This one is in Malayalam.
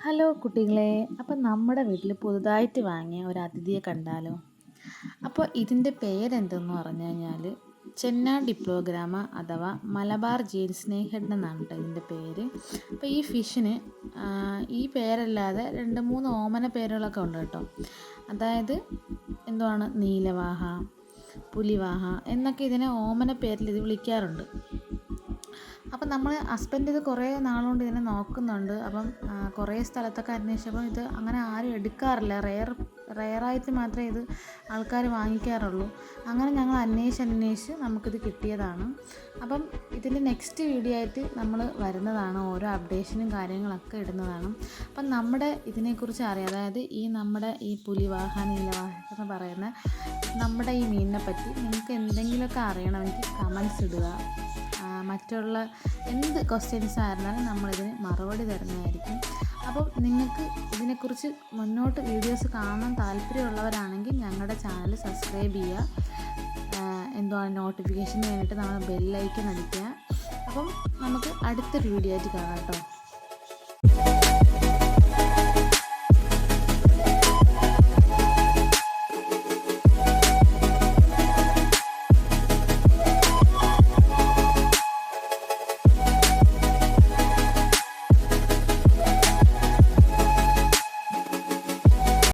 ഹലോ കുട്ടികളെ, അപ്പം നമ്മുടെ വീട്ടിൽ പുതുതായിട്ട് വാങ്ങിയ ഒരു അതിഥിയെ കണ്ടാലോ? അപ്പോൾ ഇതിൻ്റെ പേരെന്തെന്ന് പറഞ്ഞു കഴിഞ്ഞാൽ ചെന്ന ഡിപ്ലോഗ്രാമ അഥവാ മലബാർ ജെയിൽ സ്നേഹഡ് എന്നാണ് കേട്ടോ ഇതിൻ്റെ പേര്. അപ്പോൾ ഈ ഫിഷിന് ഈ പേരല്ലാതെ രണ്ട് മൂന്ന് ഓമന പേരുകളൊക്കെ ഉണ്ട് കേട്ടോ. അതായത് എന്തുവാണ് നീലവാഹ, പുലിവാഹ എന്നൊക്കെ ഇതിനെ ഓമന പേരിൽ ഇത് വിളിക്കാറുണ്ട്. അപ്പം നമ്മൾ ഹസ്ബൻഡ് ഇത് കുറേ നാളുകൊണ്ട് ഇതിനെ നോക്കുന്നുണ്ട്. അപ്പം കുറേ സ്ഥലത്തൊക്കെ അന്വേഷിച്ചപ്പോൾ ഇത് അങ്ങനെ ആരും എടുക്കാറില്ല, റെയറായിട്ട് മാത്രമേ ഇത് ആൾക്കാർ വാങ്ങിക്കാറുള്ളൂ. അങ്ങനെ ഞങ്ങൾ അന്വേഷിച്ച് നമുക്കിത് കിട്ടിയതാണ്. അപ്പം ഇതിൻ്റെ നെക്സ്റ്റ് വീഡിയോ ആയിട്ട് നമ്മൾ വരുന്നതാണ്, ഓരോ അപ്ഡേഷനും കാര്യങ്ങളൊക്കെ ഇടുന്നതാണ്. അപ്പം നമ്മുടെ ഇതിനെക്കുറിച്ച് അറിയാം, അതായത് നമ്മുടെ ഈ പുലിവാഹ നീലവാഹ എന്ന് പറയുന്ന നമ്മുടെ ഈ മീനിനെ പറ്റി നിങ്ങൾക്ക് എന്തെങ്കിലുമൊക്കെ അറിയണമെങ്കിൽ കമൻസ് ഇടുക. മറ്റുള്ള എന്ത് ക്വസ്റ്റ്യൻസ് ആയിരുന്നാലും നമ്മളിതിന് മറുപടി തരുന്നതായിരിക്കും. അപ്പം നിങ്ങൾക്ക് ഇതിനെക്കുറിച്ച് മുന്നോട്ട് വീഡിയോസ് കാണാൻ താല്പര്യമുള്ളവരാണെങ്കിൽ ഞങ്ങളുടെ ചാനൽ സബ്സ്ക്രൈബ് ചെയ്യുക. നോട്ടിഫിക്കേഷന് വേണ്ടിയിട്ട് നമ്മൾ ബെല്ലൈക്കൺ അടിക്കുക. അപ്പം നമുക്ക് അടുത്തൊരു വീഡിയോ ആയിട്ട് കാണാം കേട്ടോ.